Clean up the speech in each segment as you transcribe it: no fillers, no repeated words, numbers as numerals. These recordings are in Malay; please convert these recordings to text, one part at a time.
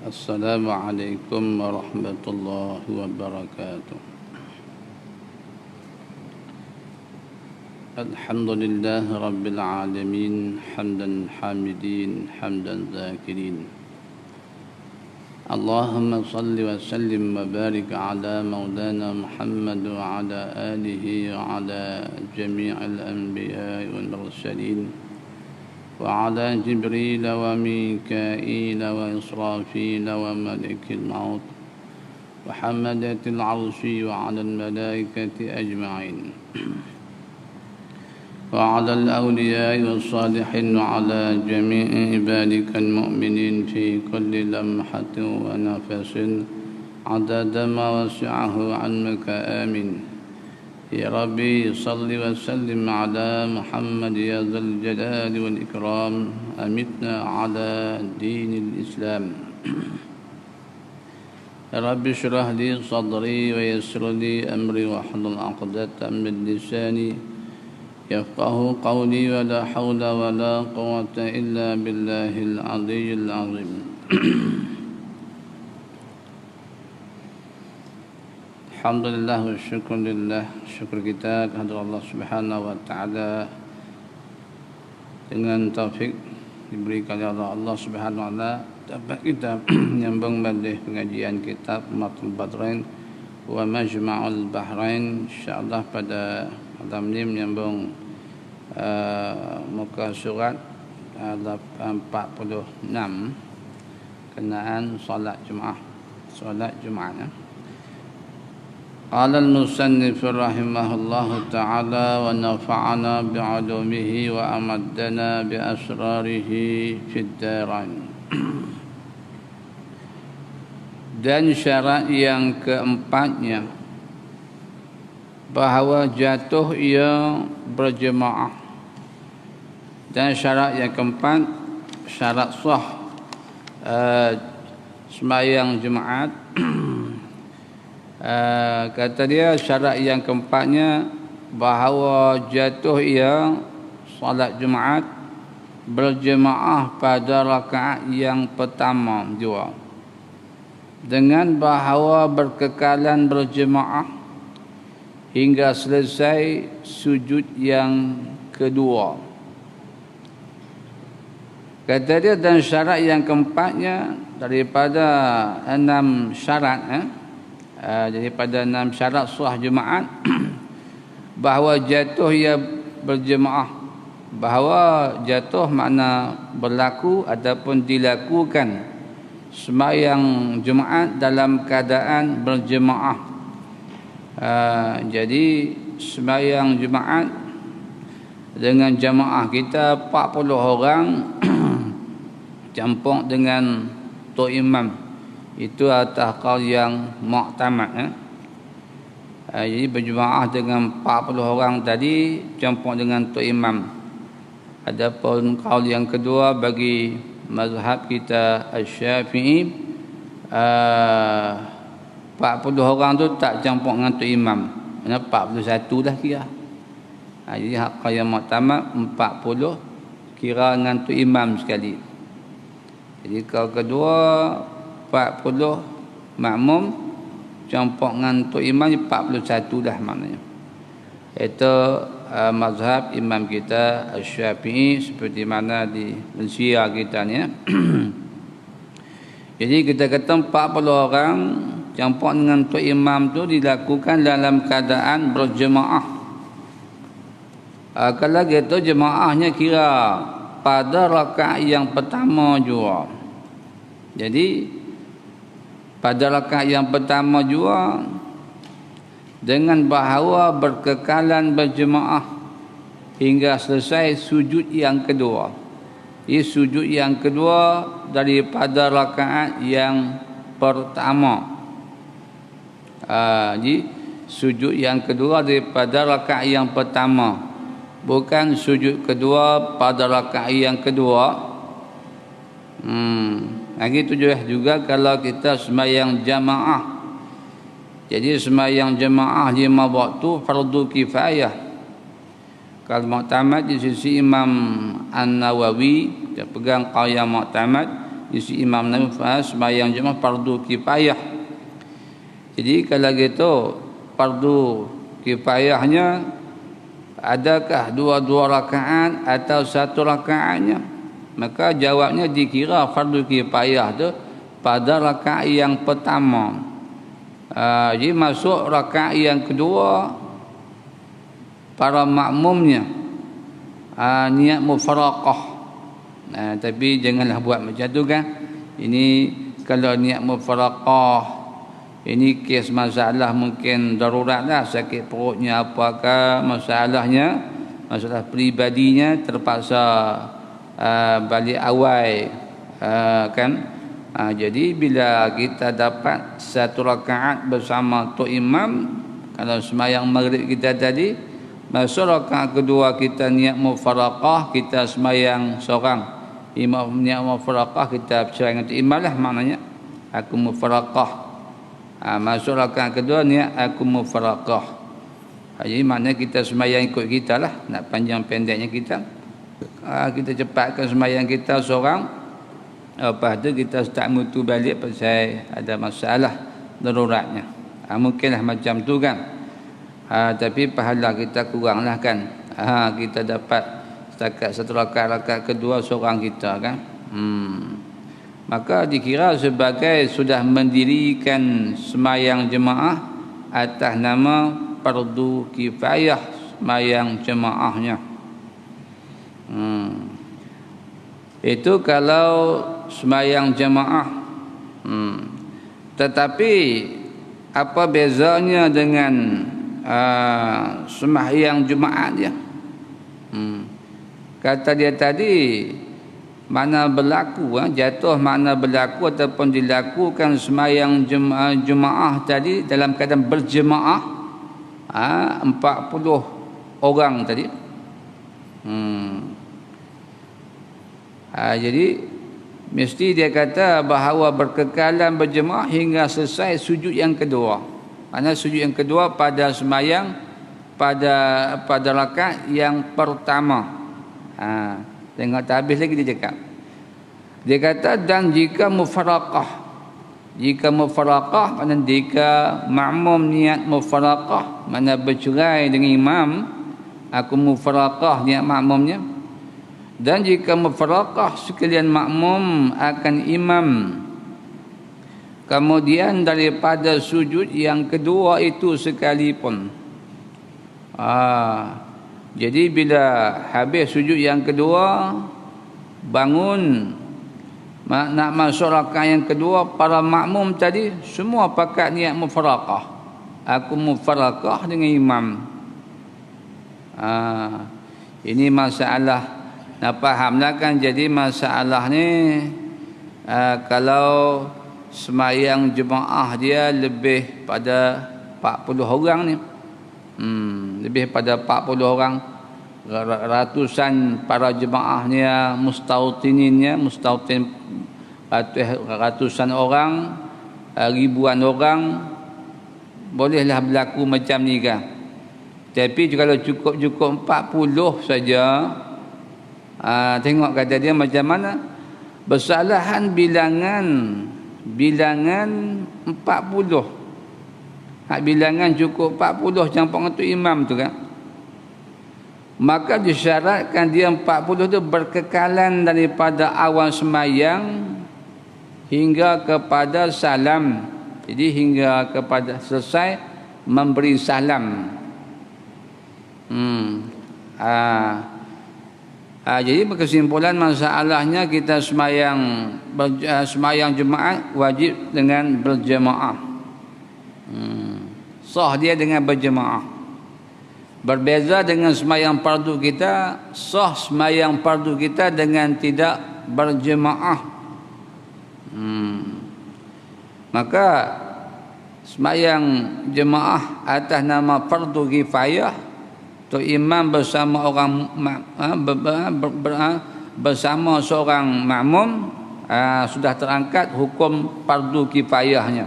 Assalamualaikum warahmatullahi wabarakatuh. Alhamdulillah rabbil alamin, hamdan hamidin, hamdan zakirin. Allahumma salli wa sallim wa barik ala maulana Muhammad wa ala alihi wa ala jami'il anbiya wal mursalin. وعلى جبريل وميكائيل وإسرافيل وملك الموت وحملة العرش وعلى الملائكة أجمعين وعلى الأولياء والصالحين وعلى جميع عبادك المؤمنين في كل لمحة ونفس عدد ما وسعه علمك آمين. يا ربي صل وسلم على محمد يا ذا الجلال والإكرام أمتنا على دين الإسلام. يا ربي اشرح لي صدري ويسر لي أمري واحلل عقدة من لساني يفقه قولي ولا حول ولا قوة إلا بالله العلي العظيم. Alhamdulillah wa syukurillah. Syukur kita kepada Allah Subhanahu wa taala dengan taufik diberikan oleh Allah Subhanahu wa taala dapat kita menyambung balik pengajian kitab Matlul Badrain wa Majma'ul Bahrain. Insyaallah pada malam ini menyambung muka surat 46 kenaan solat Jumaat. قال المصنف رحمه الله تعالى ونفعنا بعلومه وأمدنا بأسراره في الدارين. Dan syarat yang keempatnya bahawa jatuh ia berjemaah. Dan syarat yang keempat, syarat sah sembahyang Jumaat. Kata dia syarat yang keempatnya bahawa jatuh ia salat Jumaat berjemaah pada rakaat yang pertama juga, dengan bahawa berkekalan berjemaah hingga selesai sujud yang kedua. Kata dia dan syarat yang keempatnya daripada 6 syarat daripada 6 syarat sah Jumaat bahawa jatuh ia berjemaah, bahawa jatuh makna berlaku ataupun dilakukan sembahyang Jumaat dalam keadaan berjemaah. Jadi sembahyang Jumaat dengan jemaah kita 40 orang campur dengan tok imam, itu atas qaul yang mu'tamad. Jadi berjemaah dengan 40 orang tadi campur dengan tok imam. Adapun qaul yang kedua bagi mazhab kita Asy-Syafi'i, 40 orang tu tak campur dengan tok imam, mana 41 dah kira. Jadi qaul yang mu'tamad 40 kira dengan tok imam sekali. Jadi qaul kedua 40 makmum campur dengan tok imam 41 dah maknanya. Itu mazhab imam kita Asy-Syafi'i seperti mana di Malaysia kita ni. Jadi kita kata 40 orang campur dengan tok imam tu dilakukan dalam keadaan berjemaah. Kalau gitu jemaahnya kira pada rakaat yang pertama juga. Jadi pada rakaat yang pertama juga dengan bahawa berkekalan berjemaah hingga selesai sujud yang kedua. Ini sujud yang kedua daripada rakaat yang pertama. Jadi sujud yang kedua daripada rakaat yang pertama, bukan sujud kedua pada rakaat yang kedua. Begitu juga kalau kita sembahyang jamaah. Jadi sembahyang jamaah 5 waktu fardu kifayah. Kalau mu'tamad di sisi Imam An-Nawawi, dia pegang qaul yang mu'tamad isi imam Nabi sembahyang jemaah fardu kifayah. Jadi kalau gitu fardu kifayahnya adakah dua rakaat atau satu rakaatnya? Maka jawabnya dikira fardu kifayah tu pada rakaat yang pertama. Jadi masuk rakaat yang kedua para makmumnya niat mufaraqah. Tapi janganlah buat macam tu kan. Ini kalau niat mufaraqah, ini kes masalah mungkin darurat lah, sakit perutnya apakah masalahnya, masalah peribadinya terpaksa balik awal kan. Jadi bila kita dapat satu rakaat bersama tok imam, kalau sembahyang maghrib kita tadi, masuk rakaat kedua kita niat mufaraqah, kita sembahyang seorang, imam niat mufaraqah, kita bercerai dengan tok imam lah, maknanya aku mufaraqah. Masuk rakaat kedua niat aku mufaraqah. Jadi maknanya kita sembahyang ikut kita lah, nak panjang pendeknya kita. Kita cepatkan sembahyang kita seorang, lepas tu kita start mutu balik pasal ada masalah daruratnya. Mungkinlah macam tu kan. Tapi pahala kita kurang lah kan. Kita dapat setakat satu rakaat kedua seorang kita kan. Maka dikira sebagai sudah mendirikan sembahyang jemaah atas nama fardu kifayah, sembahyang jemaahnya. Itu kalau sembahyang jemaah. Tetapi apa bezanya dengan sembahyang Jumaat dia? Kata dia tadi, mana berlaku jatuh makna berlaku ataupun dilakukan sembahyang Jumaah tadi dalam keadaan berjemaah 40 orang tadi. Jadi mesti dia kata bahawa berkekalan berjemaah hingga selesai sujud yang kedua. Maksudnya sujud yang kedua pada sembahyang pada rakaat yang pertama. Tengok tak habis lagi dia cakap. Dia kata dan jika mufaraqah. Jika mufaraqah, maknanya jika makmum niat mufaraqah, maknanya bercerai dengan imam, aku mufaraqah niat makmumnya. Dan jika mufaraqah sekalian makmum akan imam. Kemudian daripada sujud yang kedua itu sekalipun. Jadi bila habis sujud yang kedua, bangun nak masuk rakaat yang kedua, para makmum tadi semua pakat niat mufaraqah. Aku mufaraqah dengan imam. Ini masalah nak fahamlah kan. Jadi masalah ni kalau sembahyang jemaah dia lebih pada 40 orang ni. Lebih pada 40 orang, ratusan para jemaahnya, mustautin ratusan orang, ribuan orang, bolehlah berlaku macam ni kan. Tapi kalau cukup 40 saja, tengok kata dia macam mana. Bersalahan bilangan 40. Bilangan cukup 40 campur dengan tu imam tu kan. Maka disyaratkan dia 40 tu berkekalan daripada awal sembahyang hingga kepada salam. Jadi hingga kepada selesai memberi salam. Jadi berkesimpulan masalahnya kita sembahyang Jumaat wajib dengan berjemaah. Sah dia dengan berjemaah. Berbeza dengan sembahyang fardu kita, sah sembahyang fardu kita dengan tidak berjemaah. Maka sembahyang jemaah atas nama fardu kifayah, tu imam bersama orang bersama seorang makmum, sudah terangkat hukum fardu kifayahnya.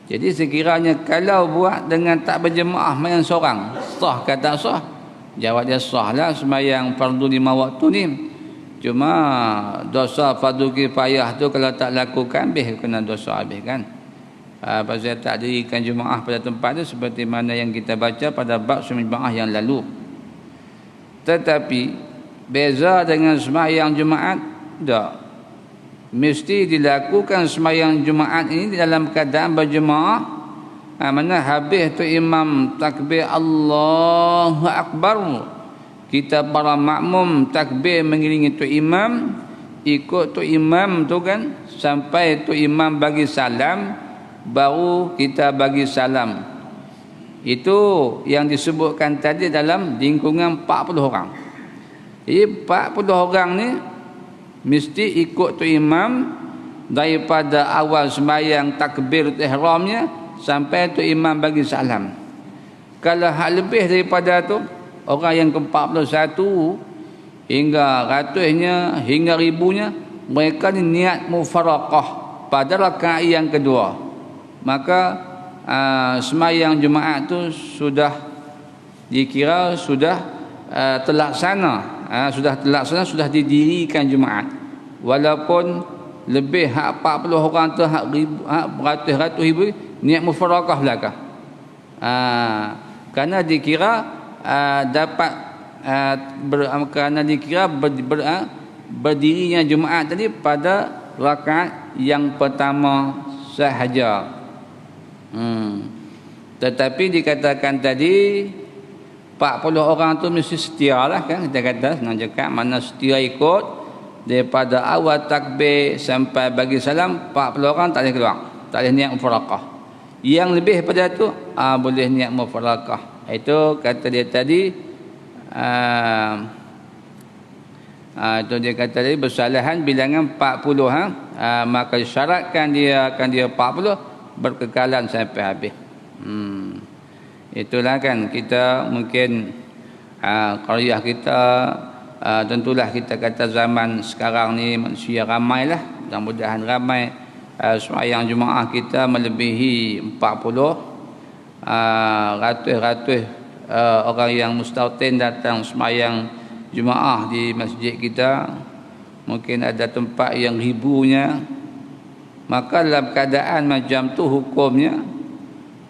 Jadi sekiranya kalau buat dengan tak berjemaah main seorang, sah kata sah? Jawab dia sah lah sembahyang fardu 5 waktu ni. Cuma dosa fardu kifayah tu kalau tak lakukan habis kena dosa habis kan. Pasal tak dirikan jemaah pada tempat tu seperti mana yang kita baca pada bab jemaah yang lalu. Tetapi beza dengan sembahyang Jumaat tak. Mesti dilakukan sembahyang Jumaat ini dalam keadaan berjemaah. Mana habis tu imam takbir Allahu Akbar, kita para makmum takbir mengiringi tu imam, ikut tu imam tu kan sampai tu imam bagi salam, baru kita bagi salam. Itu yang disebutkan tadi dalam lingkungan 40 orang. Jadi 40 orang ni mesti ikut tu imam daripada awal sembahyang takbir ihramnya sampai tu imam bagi salam. Kalau hal lebih daripada tu, orang yang ke-41 hingga ratusnya, hingga ribunya, mereka ni niat mufaraqah pada rakaat yang kedua, maka sembahyang Jumaat tu sudah dikira sudah terlaksana, sudah didirikan Jumaat. Walaupun lebih 40 orang tu beratus-ratus ribu niat mufaraqah belaka. Kerana dikira dapat kerana dikira berdirinya Jumaat tadi pada rakaat yang pertama sahaja. Tetapi dikatakan tadi 40 orang tu mesti setia lah kan, kita kata senang cakap, mana setia ikut daripada awal takbir sampai bagi salam. 40 orang tak boleh keluar, tak boleh niat mufaraqah. Yang lebih pada tu boleh niat mufaraqah. Itu kata dia tadi, itu dia kata tadi bersalahan bilangan 40 maka syaratkan dia akan dia 40 berkekalan sampai habis. Itulah kan kita mungkin qaryah kita tentulah kita kata zaman sekarang ni manusia ramailah, mudah-mudahan ramai. Sembahyang Jumaat kita melebihi 40, ratus-ratus orang yang mustautin datang sembahyang Jumaat di masjid kita. Mungkin ada tempat yang ribunya. Maka dalam keadaan macam tu hukumnya,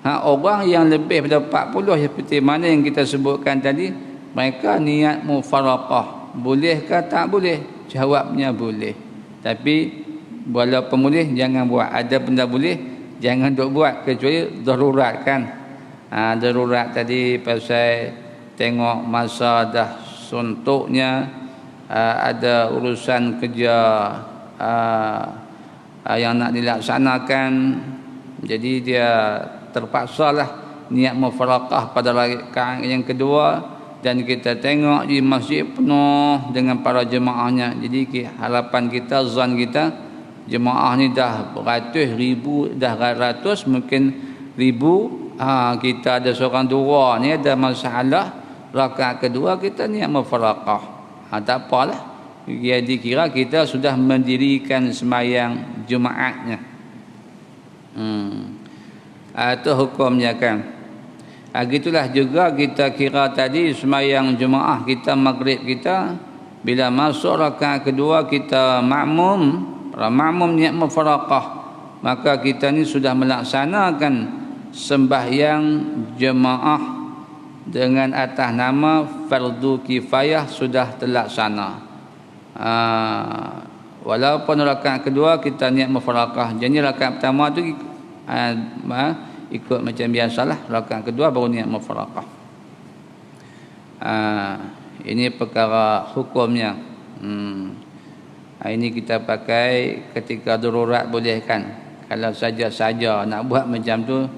orang yang lebih pada 40 seperti mana yang kita sebutkan tadi, mereka niat mufaraqah. Bolehkah tak boleh? Jawabnya boleh. Tapi walaupun boleh jangan buat. Ada benda boleh jangan duk buat kecuali darurat kan. Darurat tadi pasal tengok masa dah suntuknya, ada urusan kerja yang nak dilaksanakan, jadi dia terpaksalah niat mufaraqah pada rakaat yang kedua. Dan kita tengok di masjid penuh dengan para jemaahnya. Jadi harapan kita, zon kita, jemaah ni dah beratus ribu, dah ratus, mungkin ribu. Kita ada seorang dua ni ada masalah, rakaat kedua kita niat mufaraqah. Tak apalah, dia dikira kita sudah mendirikan sembahyang Jumaatnya. Itu hukumnya kan. Gitulah juga kita kira tadi sembahyang Jumaat kita, maghrib kita, bila masuk rakaat kedua kita makmum niat mufaraqah, maka kita ni sudah melaksanakan sembahyang jemaah dengan atas nama fardu kifayah, sudah terlaksana. Walaupun rakaat kedua kita niat mufaraqah, jadi rakaat pertama tu ikut macam biasalah, rakaat kedua baru niat mufaraqah. Ini perkara hukumnya. Ini kita pakai ketika darurat boleh kan. Kalau saja-saja nak buat macam tu,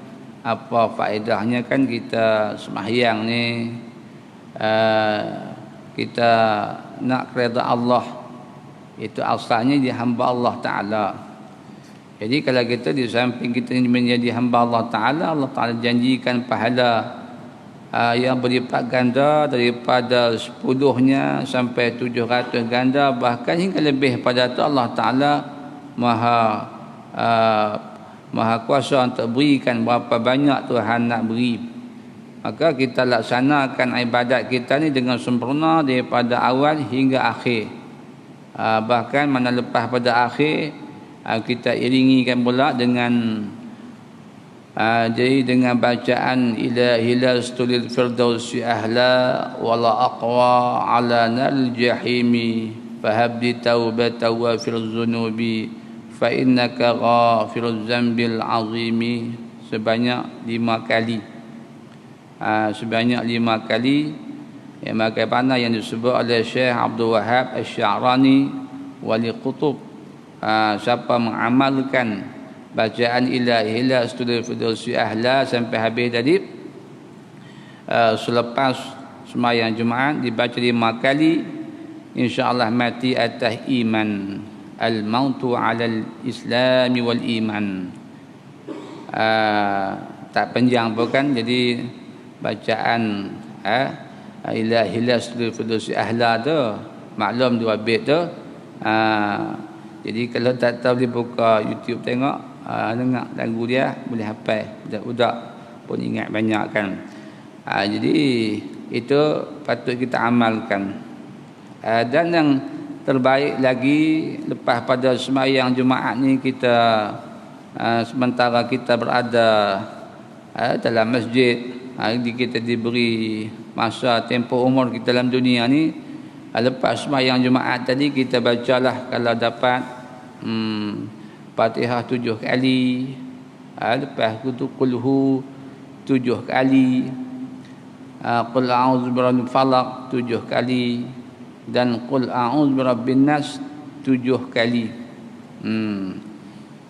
apa faedahnya kan? Kita sembahyang ni kita nak redha Allah, itu asalnya di hamba Allah Ta'ala. Jadi kalau kita di samping kita menjadi hamba Allah Ta'ala, Allah Ta'ala janjikan pahala yang berlipat ganda daripada 10-nya sampai 700 ganda, bahkan hingga lebih pada itu. Allah Ta'ala maha kuasa untuk berikan berapa banyak Tuhan nak beri. Maka kita laksanakan ibadat kita ni dengan sempurna daripada awal hingga akhir. Bahkan mana lepas pada akhir kita iringikan pula dengan jadi dengan bacaan ila hilal stulil firdausi ahla wala aqwa ala nal jahimi fahabli taubata wa fil zunubi fa innaka ghafiruz zambil azimi, sebanyak 5 kali. Sebanyak 5 kali yang bagaimana yang disebut oleh Syekh Abdul Wahab Asy-Sya'rani Wali Qutub. Siapa mengamalkan bacaan ilahi la studi firdausi ahla sampai habis tadi, selepas sembahyang Jumaat dibaca 5 kali, insya-Allah mati atas iman. Al-mautu 'alal islami wal iman. Tak panjang bukan, jadi bacaan ilahi la studi firdausi ahla tu maklum 2 bait tu. Jadi kalau tak tahu boleh buka YouTube tengok, dengar lagu dia boleh hafal. Budak-budak pun ingat banyak kan. Jadi itu patut kita amalkan. Dan yang terbaik lagi lepas pada sembahyang Jumaat ni, kita sementara kita berada dalam masjid, kita diberi masa tempoh umur kita dalam dunia ni, lepas sembahyang Jumaat tadi kita bacalah kalau dapat Fatihah 7 kali, lepas itu Qulhu 7 kali, Qul a'udzu birabbil falaq 7 kali, dan Qul a'udzu birabbin nas 7 kali.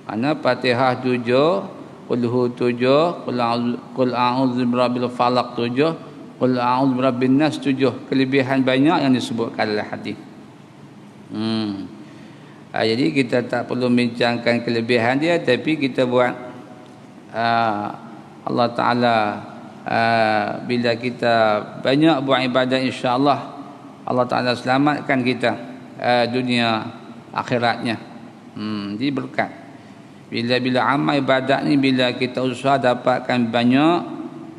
Ana Fatihah 7, Qulhu 7, Qul a'udzu birabbil falaq 7, Qul a'udzu birabbin nas 7. Kelebihan banyak yang disebutkan dalam hadis. Jadi kita tak perlu bincangkan kelebihan dia, tapi kita buat Allah Ta'ala bila kita banyak buat ibadat, insya-Allah Allah Ta'ala selamatkan kita dunia akhiratnya. Jadi berkat. Bila amal ibadat ni, bila kita usaha dapatkan banyak,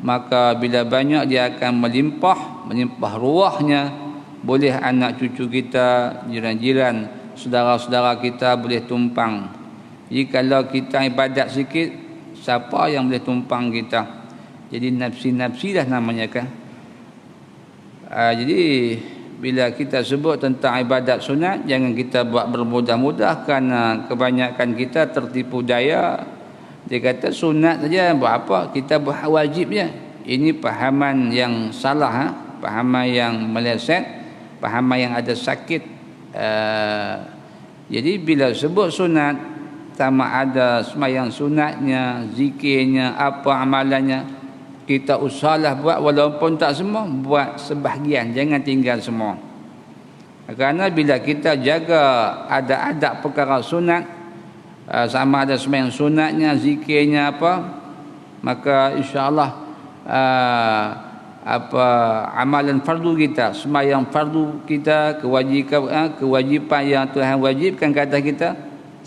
maka bila banyak dia akan melimpah ruahnya. Boleh anak cucu kita, jiran-jiran, saudara-saudara kita boleh tumpang. Jadi kalau kita ibadat sikit, siapa yang boleh tumpang kita? Jadi nafsi-nafsi dah namanya kan. Jadi bila kita sebut tentang ibadat sunat, jangan kita buat bermudah-mudah, kerana kebanyakan kita tertipu daya. Dia kata sunat saja, buat apa? Kita buat wajib je. Ini pahaman yang salah, pahaman yang meleset, pahaman yang ada sakit. Jadi bila sebut sunat, sama ada sembahyang sunatnya, zikirnya, apa amalannya, kita usahalah buat, walaupun tak semua, buat sebahagian, jangan tinggal semua. Kerana bila kita jaga ada adab perkara sunat, sama ada sembahyang sunatnya, zikirnya apa, maka insya-Allah amalan fardu kita, sembahyang fardu kita, kewajipan yang Tuhan wajibkan ke atas kita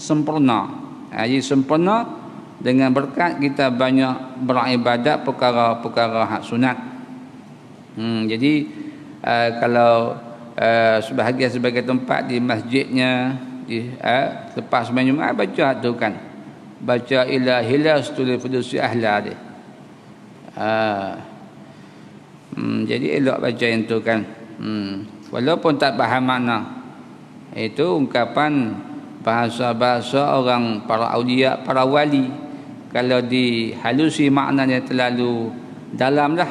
sempurna. Jadi sempurna dengan berkat kita banyak beribadat perkara-perkara hak sunat. Jadi kalau sebagai tempat di masjidnya, lepas sembahyang Jumaat baca tu kan, baca ila hilal stulil firdausi ahla dia. Jadi elok baca yang tu kan. Walaupun tak faham makna, itu ungkapan bahasa-bahasa orang para aulia, para wali. Kalau dihalusi maknanya terlalu dalam lah,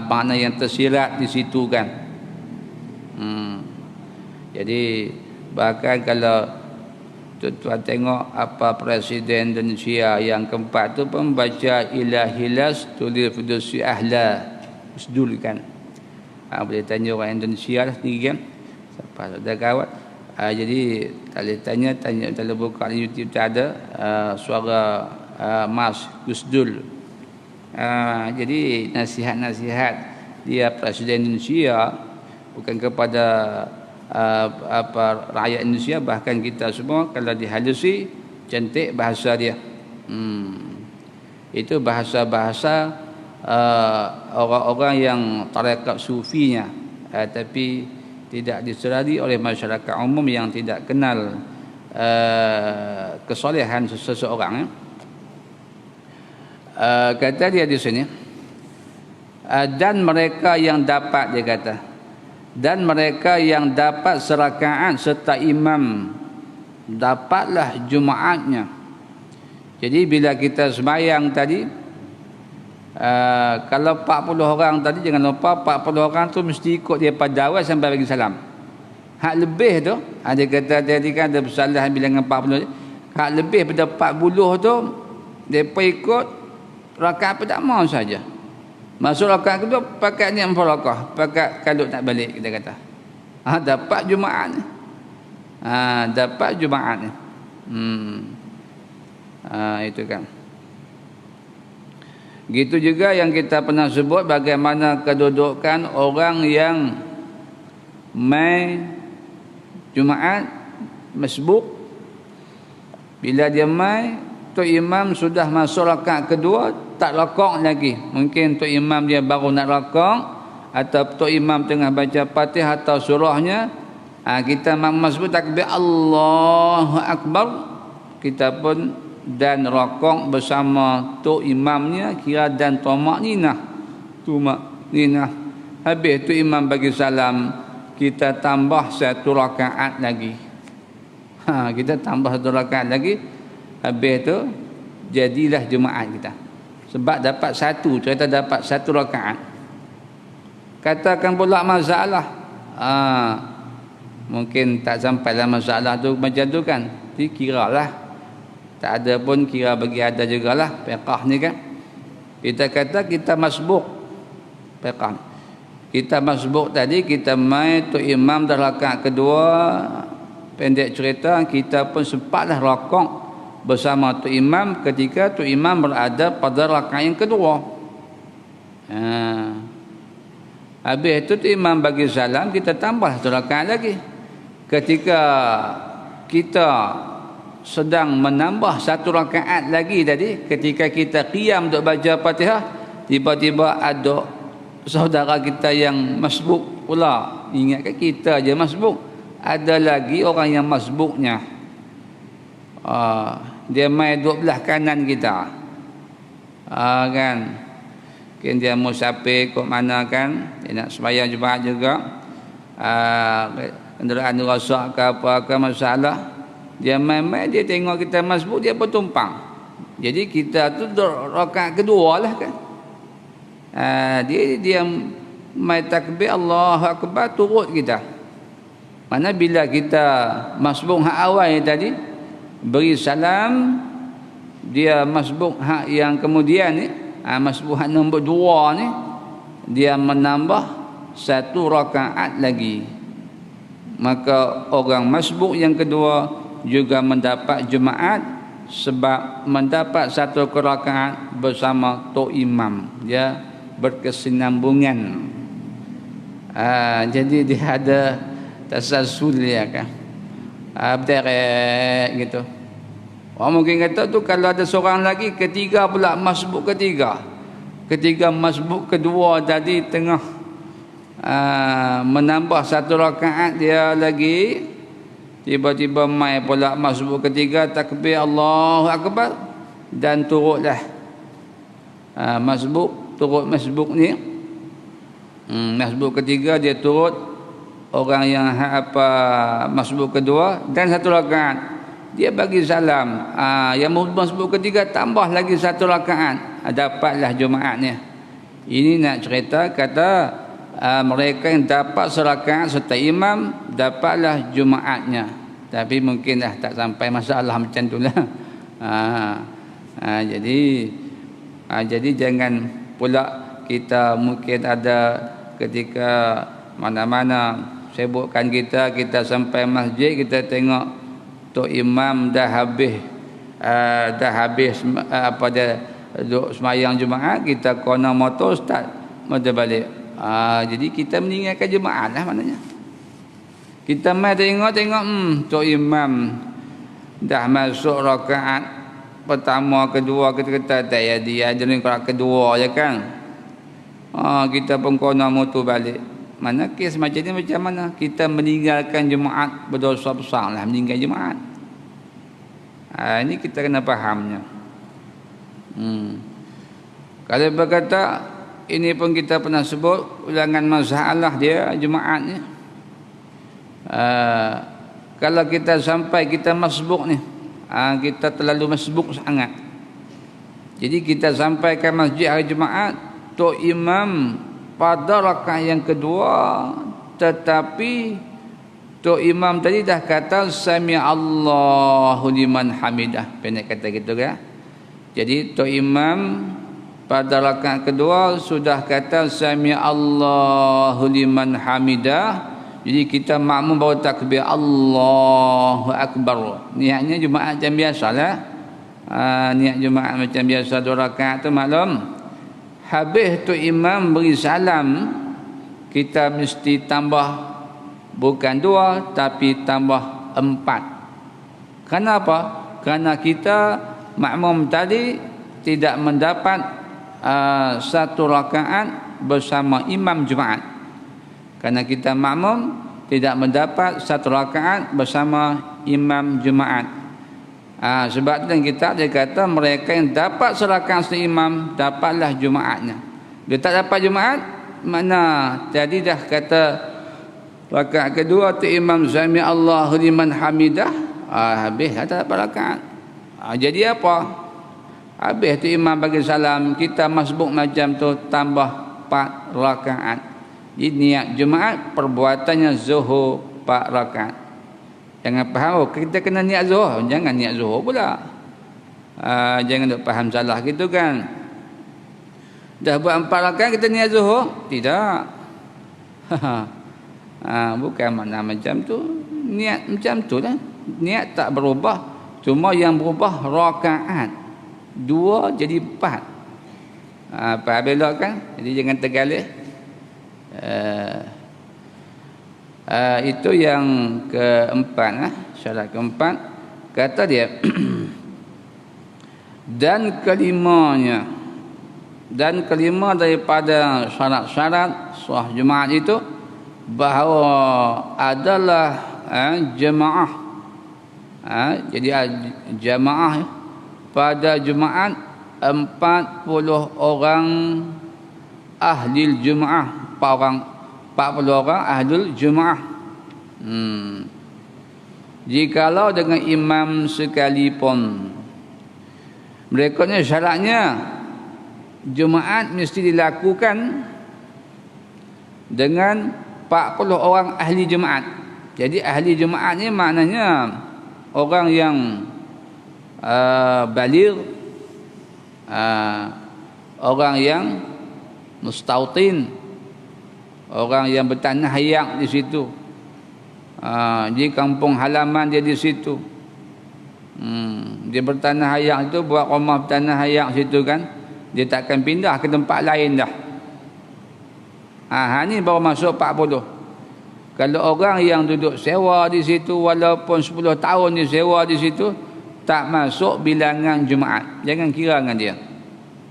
makna yang tersirat di situ kan. Jadi bahkan kalau tuan-tuan tengok apa Presiden Indonesia yang keempat tu pun baca ila hilal stulil firdausi ahla Usdul kan. Boleh tanya orang Indonesia lah sendiri kan, siapa ada kawat. Jadi tanya kalau buka di YouTube tak ada suara Mas Gusdul. Jadi nasihat-nasihat dia Presiden Indonesia bukan kepada rakyat Indonesia, bahkan kita semua, kalau dihalusi cantik bahasa dia. Itu bahasa orang-orang yang tarekat sufinya, tapi tidak disedari oleh masyarakat umum yang tidak kenal kesolehan seseorang. Kata dia di sini, dan mereka yang dapat, dia kata, dan mereka yang dapat serakaat serta imam dapatlah Jumaatnya. Jadi bila kita sembahyang tadi, kalau 40 orang tadi, jangan lupa 40 orang tu mesti ikut dia pada awal sampai bagi salam. Hak lebih tu, ada kata tadi kan ada bersalah bilangan 40, hak lebih pada 40 tu depa ikut rakaat pertama saja. Masuk rakaat kedua pakai ni mufarakah, pakai kalau nak balik, kita kata dapat Jumaat ni. Dapat Jumaat ni. Itu kan. Gitu juga yang kita pernah sebut bagaimana kedudukan orang yang mai Jumaat masbuk. Bila dia mai, Tok Imam sudah masuk rakaat kedua, tak rakaat lagi. Mungkin Tok Imam dia baru nak rakaat, atau Tok Imam tengah baca Fatihah atau surahnya, kita masbuk takbir Allahu Akbar, kita pun dan rakaat bersama Tok Imamnya, kira dan tumakninah. Habis Tok Imam bagi salam, kita tambah satu rakaat lagi. Kita tambah satu rakaat lagi. Habis tu jadilah Jumaat kita. Sebab dapat satu, cerita dapat satu rakaat. Katakan pula masalah, mungkin tak sampailah masalah tu macam tu kan. Kiralah tak ada pun, kira bagi ada jugalah fiqh ni kan. Kita kata kita masbuk fiqh. Kita masbuk tadi, kita mai Tok Imam dah rakaat kedua, pendek cerita kita pun sempatlah rakaat bersama Tok Imam ketika Tok Imam berada pada rakaat yang kedua. Habis itu Tok Imam bagi salam, kita tambah satu rakaat lagi. Ketika kita sedang menambah satu rakaat lagi tadi, ketika kita qiyam untuk baca Fatihah, tiba-tiba ada saudara kita yang masbuk pula. Ingatkan kita aja masbuk, ada lagi orang yang masbuknya. Dia mai duduk belah kanan kita, kan, mungkin dia musafir kok mana kan, dia nak sembahyang Jumaat juga, kenderaan rosak ke apa ke masalah, dia mai dia tengok kita masbuk, dia pun tumpang. Jadi kita tu rakaat kedua lah kan, dia mai takbir Allahu Akbar, turut kita. Mana bila kita masbuk hak awal tadi beri salam, dia masbuk hak yang kemudian ni, masbuk hak nombor 2 ni, dia menambah satu rakaat lagi. Maka orang masbuk yang kedua juga mendapat Jumaat sebab mendapat satu rakaat bersama Tok Imam. Dia berkesinambungan. Jadi dia ada tasalsul ya kan, berderek gitu. Orang mungkin kata tu kalau ada seorang lagi, ketiga pula masbuk ketiga masbuk kedua tadi tengah menambah satu rakaat dia lagi, tiba-tiba mai pula masbuk ketiga takbir Allahu Akbar, dan turutlah turut masbuk ni, masbuk ketiga dia turut orang yang masbuk kedua, dan satu rakaat dia bagi salam. Yang masbuk ketiga tambah lagi satu rakaat, dapatlah Jumaatnya. Ini nak cerita kata mereka yang dapat serakaat serta imam dapatlah Jumaatnya. Tapi mungkinlah tak sampai masalah macam itulah. Jadi jangan pula kita mungkin ada ketika mana-mana sibukkan kita sampai masjid, kita tengok Tok Imam dah habis duduk sembahyang Jumaat, kita kena motor start motor balik. Jadi kita meninggalkan Jumaat lah maknanya. Kita mai tengok Tok Imam dah masuk rakaat pertama kedua, kita kata tak jadi ada ni rakaat kedua je kan. Kita pun kena motor balik. Mana kes macam ni macam mana? Kita meninggalkan Jumaat berdosa besar lah, meninggal Jumaat. Ini kita kena fahamnya. Kalau berkata, ini pun kita pernah sebut, ulangan masalah dia Jumaat ni. Kalau kita sampai kita masbuk ni, kita terlalu masbuk sangat. Jadi kita sampai ke masjid hari Jumaat, Tok Imam pada rakaat yang kedua, tetapi Tok Imam tadi dah kata Sami Allahu liman hamidah. Pendek kata gitu kan. Jadi Tok Imam pada rakaat kedua sudah kata Sami Allahu liman hamidah. Jadi kita makmum baru takbir Allahu Akbar. Niatnya Jumaat macam biasalah. Niat Jumaat macam biasa 2 rakaat tu maklum. Habis Tok Imam beri salam, kita mesti tambah bukan 2 tapi tambah 4. Kenapa? Kerana kita makmum tadi tidak mendapat 1 rakaat bersama imam Jumaat. Kerana kita makmum tidak mendapat 1 rakaat bersama imam Jumaat. Sebab tu kita dia kata mereka yang dapat serakaat seimam dapatlah Jumaatnya. Dia tak dapat Jumaat, mana tadi dah kata rakaat kedua tu imam Sami Allahu liman hamidah, habis tak dapat rakaat. Jadi apa? Habis tu imam bagi salam, kita masbuk macam tu tambah 4 rakaat. Jadi niat Jumaat perbuatannya zuhur 4 rakaat. Jangan faham kita kena niat zuhur, jangan niat zuhur pula. Jangan duk faham salah gitu kan. Dah buat 4 rakaat kita niat zuhur? Tidak. Bukan makna macam tu. Niat macam tu lah. Niat tak berubah, cuma yang berubah rakaat 2 jadi 4. Faham belok kan? Jadi jangan tergalih. Itu yang keempat. Syarat keempat kata dia dan kelimanya, dan kelima daripada syarat-syarat sah Jumaat itu bahawa adalah jemaah. Jadi jemaah pada Jumaat 40 orang ahli Jumaah, 40 orang ahli Jumaah. Jikalau dengan imam sekalipun, mereka ni syaratnya Jumaat mesti dilakukan dengan 40 orang ahli Jumaat. Jadi ahli Jumaat ni maknanya orang yang baligh, orang yang mustautin, orang yang bertanah hayak di situ. Di kampung halaman dia di situ. Dia bertanah hayak itu, buat rumah bertanah hayak situ kan. Dia takkan pindah ke tempat lain dah. Ni baru masuk 40. Kalau orang yang duduk sewa di situ walaupun 10 tahun dia sewa di situ, tak masuk bilangan Jumaat. Jangan kira dengan dia.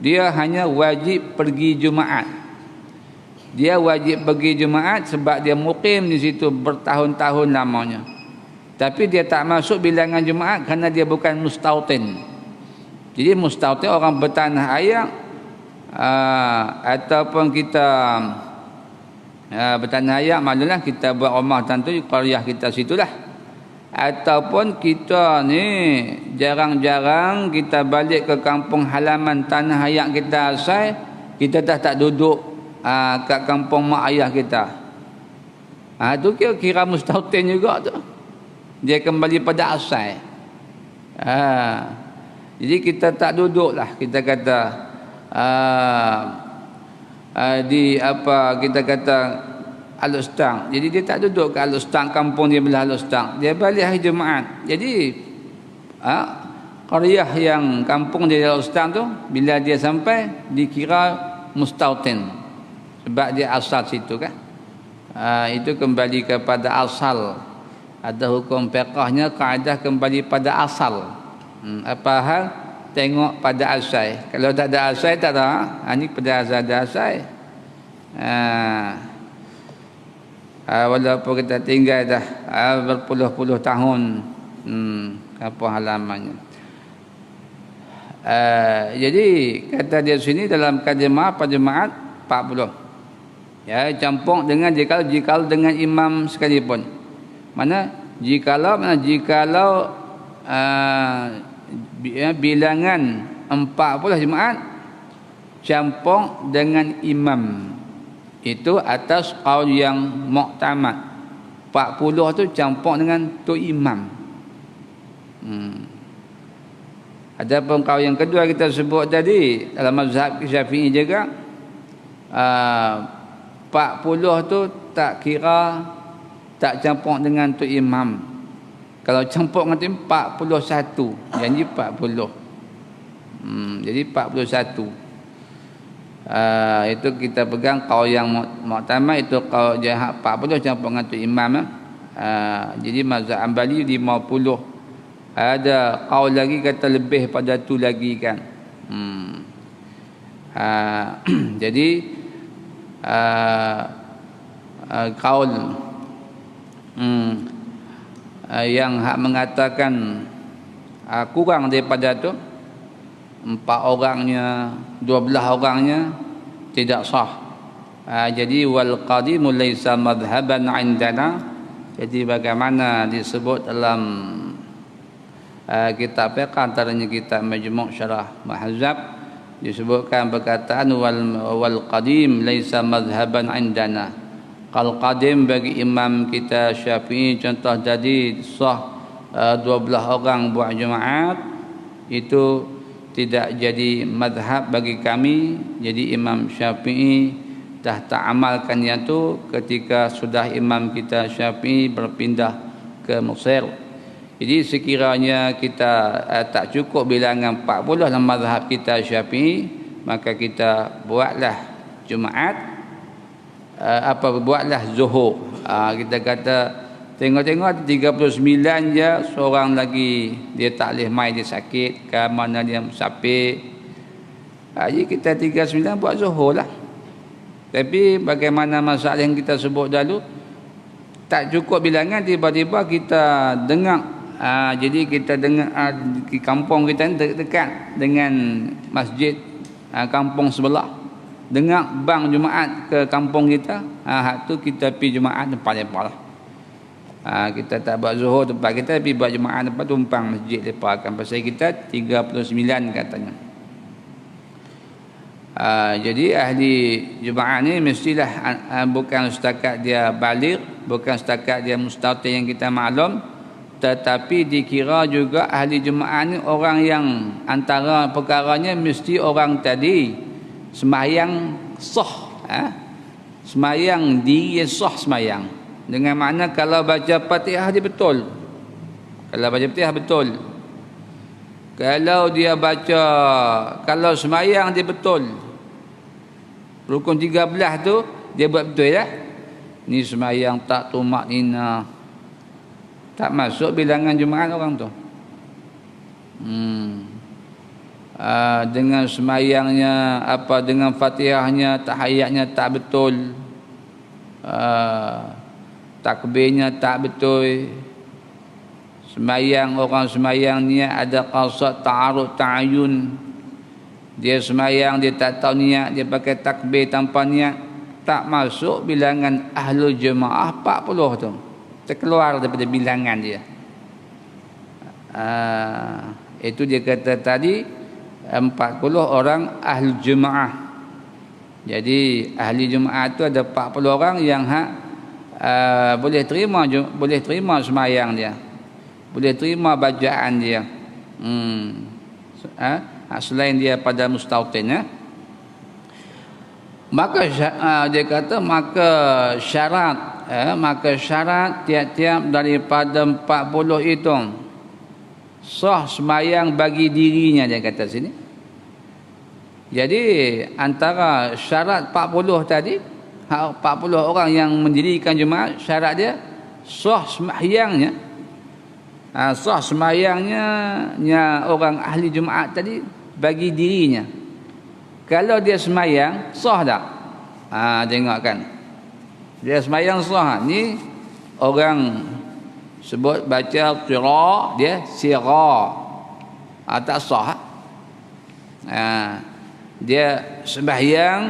Dia hanya wajib pergi Jumaat. Dia wajib pergi Jumaat sebab dia mukim di situ bertahun-tahun lamanya. Tapi dia tak masuk bilangan Jumaat kerana dia bukan mustautin. Jadi mustautin orang bertanah ayak, ataupun kita bertanah ayak, maklumlah kita buat rumah tentu qaryah kita situlah. Ataupun kita ni jarang-jarang kita balik ke kampung halaman tanah ayak kita asal, kita dah tak duduk kat kampung mak ayah kita. Tu kira mustautin juga tu. Dia kembali pada asal. Jadi kita tak duduklah, kita kata di apa kita kata Alustang. Jadi dia tak duduk ke Alustang, kampung dia belah Alustang. Dia balik hari Jumaat. Jadi qaryah yang kampung dia Alustang tu, bila dia sampai dikira mustautin sebab dia asal situ kan. Itu kembali kepada asal. Ada hukum fiqahnya, kaedah kembali pada asal. Apa hal? Tengok pada asal. Kalau tak ada asal tak ada. Ini pada asal ada asal. Walaupun kita tinggal dah berpuluh-puluh tahun kampung halamannya. Jadi kata dia sini dalam kalimah jemaat 40. Ya, campur dengan jikalau dengan imam sekalipun. Jikalau bilangan 40 jemaat campur dengan imam, itu atas qaul yang muktamad. 40 tu campur dengan tu imam. Adapun qaul yang kedua kita sebut tadi dalam mazhab Syafi'i juga, 40 tu tak kira, tak campur dengan tu imam. Kalau campur dengan tu 41, jadi 40. Jadi 41. Itu kita pegang qaul yang muktamad, itu qaul jahat 40 campur dengan tu imam. Jadi mazhab Hanbali 50. Ada qaul lagi kata lebih pada tu lagi kan. Jadi qaul yang hak mengatakan kurang daripada tu 4 orangnya, 12 orangnya tidak sah. Jadi wal qadim laisa madhhaban indana. Jadi bagaimana disebut dalam kitab fiqh, antaranya kitab Majmu' Syarah Muhazzab, disebutkan perkataan wal qadim laisa madhhaban indana. Qal qadim bagi imam kita Syafi'i contoh jadi sah 12 orang buat jemaat, itu tidak jadi madhab bagi kami. Jadi Imam Syafi'i dah tak amalkan yang tu ketika sudah imam kita Syafi'i berpindah ke Mesir. Jadi sekiranya kita tak cukup bilangan 40 dalam mazhab kita Syafi'i, maka kita buatlah Jumaat, buatlah Zuhur. Kita kata tengok-tengok 39 je, seorang lagi dia tak boleh mai, dia sakit ke mana, dia musafir. Jadi kita 39 buat Zuhur lah. Tapi bagaimana masalah yang kita sebut dahulu, tak cukup bilangan, tiba-tiba kita dengar. Jadi kita dengar di kampung kita dekat dengan masjid kampung sebelah, dengar bang Jumaat ke kampung kita, hak tu kita pergi Jumaat tempat-tempat lah. Kita tak buat Zuhur tempat kita, tapi buat Jumaat tempat tumpang masjid lepas akan pasal kita 39 katanya. Jadi ahli Jumaat ni mestilah bukan setakat dia baligh, bukan setakat dia mustatir yang kita maklum, tetapi dikira juga ahli Jumaat ni orang yang antara perkaranya mesti orang tadi sembahyang sah, sembahyang diri sah sembahyang. Dengan makna kalau baca Fatihah dia betul. Kalau baca Fatihah betul. Kalau dia baca, kalau sembahyang dia betul. Rukun 13 tu dia buat betul lah. Ni sembahyang tak tumak nina, tak masuk bilangan Jumaat orang tu. Dengan sembahyangnya dengan Fatihahnya, tahiyatnya tak betul. Takbirnya tak betul. Sembahyang, orang sembahyang ni ada qasad ta'arud ta'ayun. Dia sembahyang dia tak tahu niat, dia pakai takbir tanpa niat, tak masuk bilangan ahlul jemaah 40 tu. Terkeluar daripada bilangan dia. Itu dia kata tadi 40 orang ahlul jemaah. Jadi ahli jemaah tu ada 40 orang yang boleh terima sembahyang dia, boleh terima bacaan dia, selain dia pada mustautin. Maka dia kata maka syarat tiap-tiap daripada 40 itu sah sembahyang bagi dirinya, dia kata sini. Jadi antara syarat 40 tadi, 40 orang yang mendirikan jemaah, syarat dia sah sembahyangnya. Sah sembahyangnya orang ahli jemaah tadi bagi dirinya. Kalau dia sembahyang sah tak? Tengok kan. Dia semayang sah. Ni orang sebut baca qira, dia sira. Tak sah. Dia sembahyang,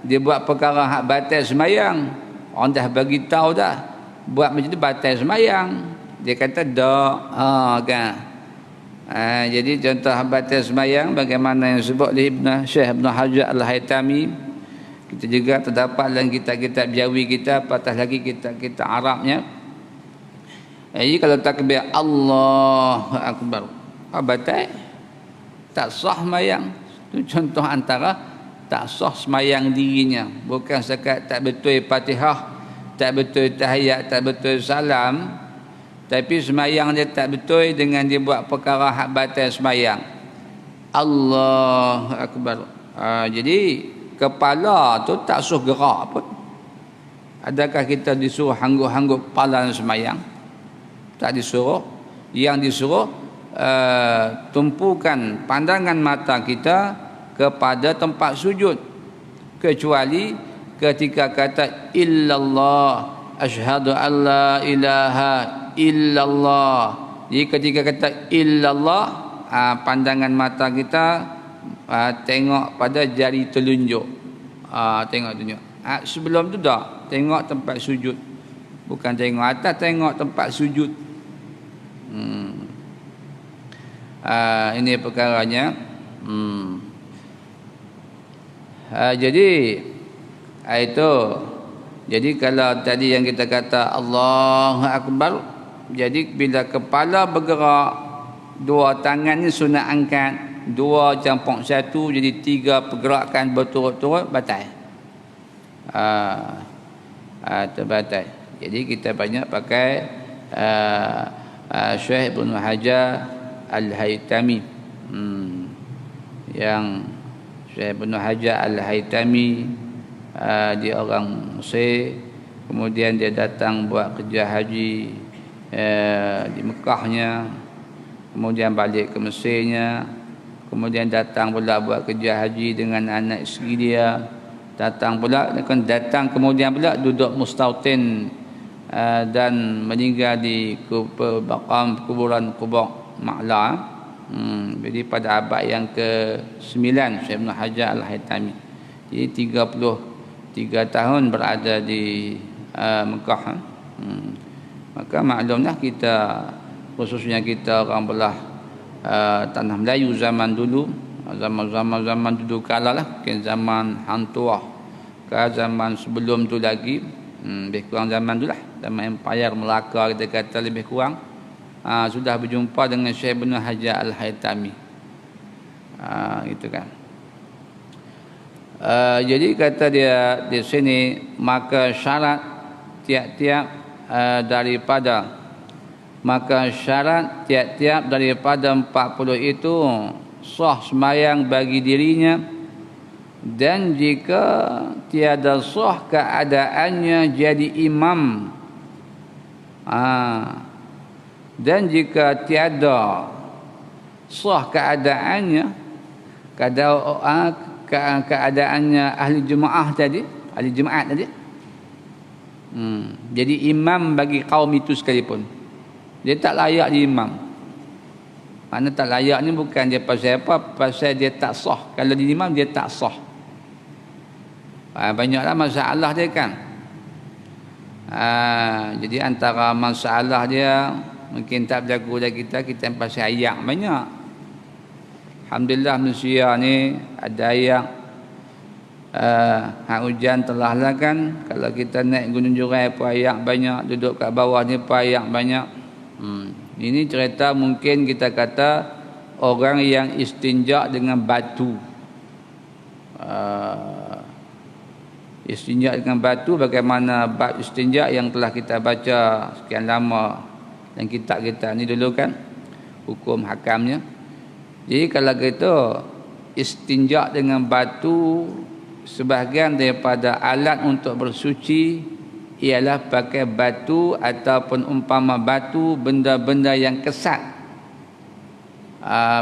dia buat perkara hak batal sembahyang. Orang dah bagi tahu dah, buat macam tu batal sembahyang. Dia kata dak, kan. Jadi contoh hak batal sembahyang bagaimana yang sebut oleh Syekh Ibn Hajar Al-Haytami. Kita juga terdapat dalam kitab-kitab Jawi kita, patah lagi kitab-kitab Arabnya. Jadi kalau takbir Allahu Akbar, batal, tak sah sembahyang. Itu contoh antara tak sah sembahyang dirinya. Bukan sekat tak betul Fatihah, tak betul tahiyat, tak betul salam, tapi sembahyang dia tak betul dengan dia buat perkara hak batal sembahyang. Allahu Akbar. Jadi kepala tu tak suruh gerak pun. Adakah kita disuruh hanggup-hanggup kepala sembahyang? Tak disuruh. Yang disuruh tumpukan pandangan mata kita kepada tempat sujud, kecuali ketika kata illallah, asyhadu alla ilaha illallah. Jadi ketika kata illallah, pandangan mata kita tengok pada jari telunjuk. Tengok tunjuk. Sebelum tu dah tengok tempat sujud. Bukan tengok atas, tengok tempat sujud. Ini perkaranya. Jadi itu. Jadi kalau tadi yang kita kata Allahu Akbar, jadi bila kepala bergerak, dua tangan ni sunat angkat, dua campur satu, jadi tiga pergerakan berturut-turut, batal. Terbatal. Jadi kita banyak pakai Syekh Ibn Hajar Al-Haytami. Yang Syekh Ibn Hajar Al-Haytami, dia orang Mesir, kemudian dia datang buat kerja haji di Mekahnya, kemudian balik ke Mesirnya, kemudian datang pula buat kerja haji dengan anak isteri dia, datang kemudian pula duduk mustautin dan meninggal di kuburan Kubur Ma'la. Jadi pada abad yang ke-9 Syekh Ibn Hajar Al-Haytami. Jadi 33 tahun berada di Mekah. Maka maklumlah kita, khususnya kita orang belah tanah Melayu zaman dulu, zaman dulu kala lah, mungkin zaman Hang Tuah ke zaman sebelum tu lagi, lebih kurang zaman tu lah, zaman Empire Melaka kita kata, lebih kurang sudah berjumpa dengan Syekh Ibn Hajar Al-Haytami. Gitu kan. Jadi kata dia di sini, maka syarat tiap-tiap daripada 40 itu sah sembahyang bagi dirinya, dan jika tiada sah keadaannya jadi imam, dan jika tiada sah keadaannya, keadaannya ahli jemaat tadi, jadi imam bagi kaum itu sekalipun, dia tak layak jadi imam. Mana tak layak ni bukan dia pasal apa, pasal dia tak sah. Kalau jadi imam dia tak sah. Banyaklah masalah dia kan. Jadi antara masalah dia mungkin tak berlaku dah kita pasal ayak banyak. Alhamdulillah manusia ni ada ayak. Hujan telah lah kan. Kalau kita naik gunung Jurai pun ayak banyak, duduk kat bawah ni pun ayak banyak. Ini cerita mungkin kita kata orang yang istinja dengan batu. Istinja dengan batu, bagaimana bab istinja yang telah kita baca sekian lama dalam kitab kita ni dulu kan, hukum hakamnya. Jadi kalau gitu istinja dengan batu, sebahagian daripada alat untuk bersuci ialah pakai batu ataupun umpama batu, benda-benda yang kesat,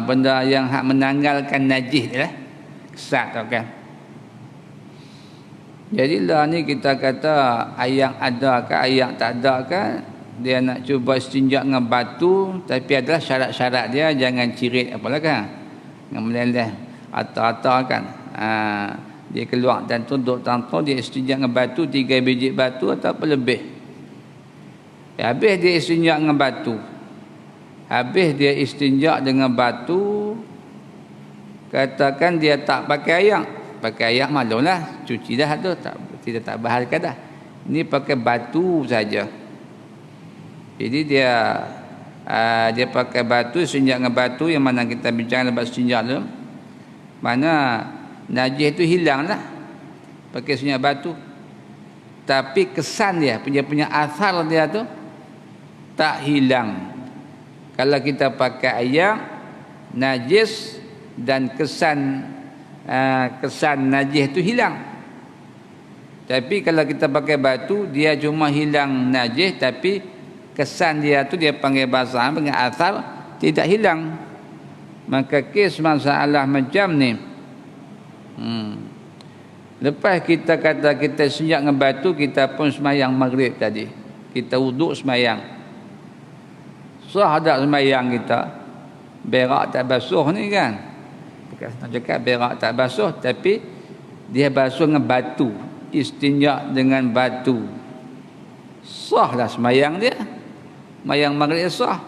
benda yang hak menanggalkan najis lah, kesat tau kan. Jadi lah ni kita kata ayak ada ke ayak tak ada ke, dia nak cuba istinja dengan batu, tapi adalah syarat-syarat dia jangan cirit apalah kan, dengan meleleh atau kan. Dia keluar dan tunduk tanpa dia istinja dengan batu 3 biji batu atau lebih. Habis dia istinja dengan batu. Habis dia istinja dengan batu, katakan dia tak pakai ayak. Pakai ayak malulah, cuci dah tu, tidak tak bahalkan dah. Ini pakai batu saja. Jadi dia pakai batu, istinja dengan batu, yang mana kita bincang lepas istinja tu. Mana najis itu hilanglah pakai istinja batu. Tapi kesan dia punya asal dia tu tak hilang. Kalau kita pakai ayak, najis dan kesan najis itu hilang. Tapi kalau kita pakai batu, dia cuma hilang najis, tapi kesan dia tu dia panggil bahasa panggil asal tidak hilang. Maka kes masalah macam ni, lepas kita kata kita senyap dengan batu, kita pun semayang maghrib tadi, kita wuduk semayang, sah tak semayang kita? Berak tak basuh ni kan, nak cakap berak tak basuh, tapi dia basuh dengan batu, istinja dengan batu, sahlah semayang dia, semayang maghrib sah.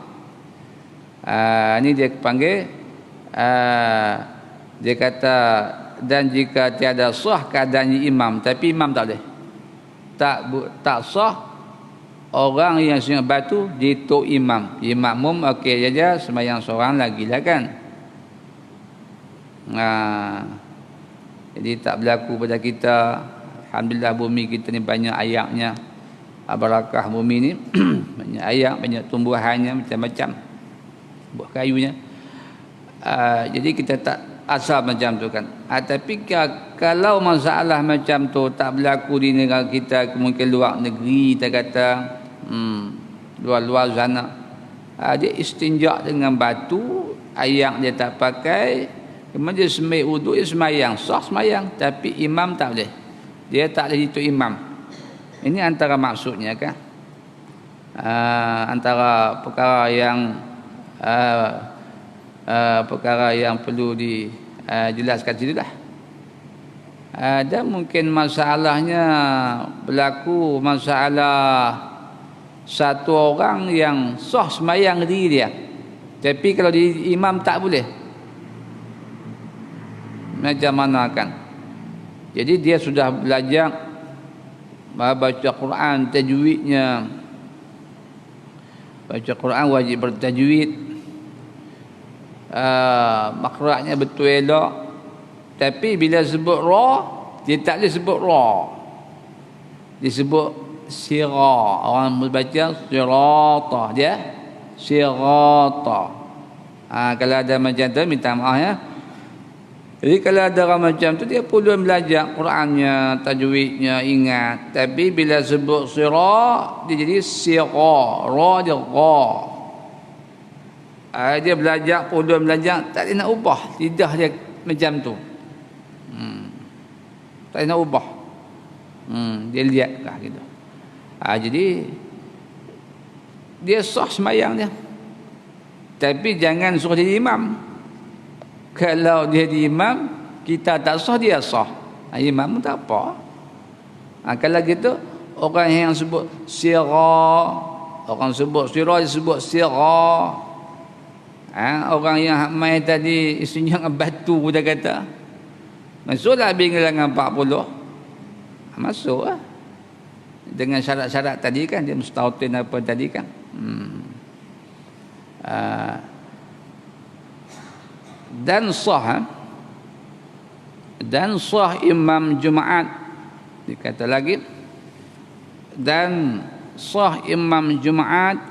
Ni dia panggil dia kata, dan jika tiada sah keadaannya imam, tapi imam tak boleh, tak sah orang yang semayang batu di tok imam. Makmum okey saja, semayang seorang lagi lah kan. Jadi tak berlaku pada kita. Alhamdulillah bumi kita ni banyak ayaknya, barakah bumi ni. Banyak ayak, banyak tumbuhannya, macam-macam buah kayunya. Jadi kita tak asal macam tu kan. Tapi kalau masalah macam tu tak berlaku di negara kita, mungkin luar negeri kita kata, luar-luar sana, dia istinja dengan batu, ayak dia tak pakai, kemudian dia sembahyang wuduk, dia semayang, sah semayang, tapi imam tak boleh, dia tak boleh itu imam. Ini antara maksudnya kan, antara perkara yang perlu dijelaskan situ lah. Dan mungkin masalahnya berlaku masalah satu orang yang sah semayang diri dia, tapi kalau di imam tak boleh, macam mana kan? Jadi dia sudah belajar baca Quran, tajwidnya, baca Quran wajib bertajwid, makhrajnya betul elok, tapi bila sebut ra, dia tak boleh sebut ra, dia sebut sira. Orang membaca sirata, dia sirata. Kalau ada macam tu minta maaf ya. Jadi kalau ada orang macam tu, dia perlu belajar Qurannya, tajwidnya, ingat. Tapi bila sebut sira, dia jadi sira, ra dia ra. Dia belajar, perlu belajar, tak dia nak ubah lidah dia macam tu. Tak dia nak ubah. Dia lihat lah gitu. Jadi dia sah semayang dia, tapi jangan suruh jadi imam. Kalau dia di imam, kita tak sah, dia sah, imam pun tak apa. Kalau gitu, orang yang sebut sira, orang sebut sira, dia sebut sira. Orang yang main tadi isinya dengan batu, dia kata masuklah bilangan 40, masuk lah dengan syarat-syarat tadi kan, dia mustautin apa tadi kan. Dan sah imam Jumaat, dikata lagi, dan sah imam Jumaat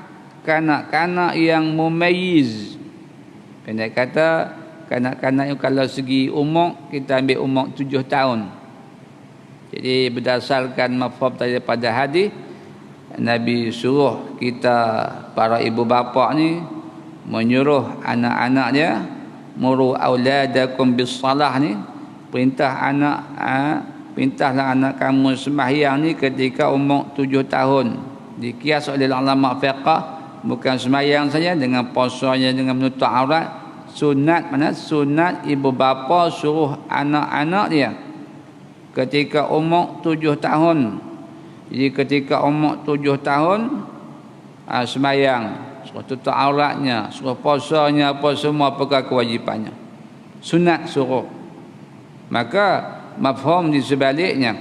kanak-kanak yang mumayyiz. Pendek kata, kanak-kanak yang kalau segi umur, kita ambil umur 7 tahun. Jadi berdasarkan mafhum daripada hadis, Nabi suruh kita para ibu bapa ni menyuruh anak-anak dia, muru auladakum bis salah ni, perintah anak perintahlah anak kamu sembahyang ni ketika umur 7 tahun. Dikias oleh ulama fiqh, bukan sembahyang saja, dengan puasanya, dengan menutup aurat. Sunat, mana sunat ibu bapa suruh anak-anak dia ketika umur 7 tahun. Jadi ketika umur 7 tahun sembahyang, suruh tutup auratnya, suruh puasanya, apa semua perkara kewajipannya. Sunat suruh. Maka mafhum di sebaliknya,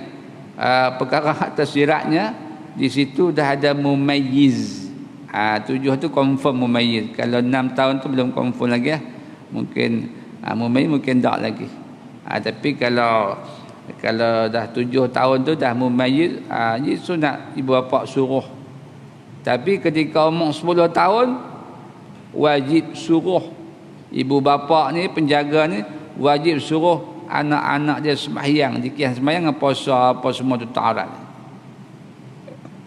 perkara tersiratnya di situ dah ada mumayyiz. 7 tu confirm mumayyiz. Kalau 6 tahun tu belum confirm lagi mungkin mumayyiz mungkin tak lagi. Tapi kalau dah 7 tahun tu dah mumayyiz, ini sunat ibu bapa suruh. Tapi ketika umur 10 tahun wajib suruh ibu bapa ni, penjaga ni wajib suruh anak-anak dia sembahyang. Dikira sembahyang apa puasa apa semua tu aurat.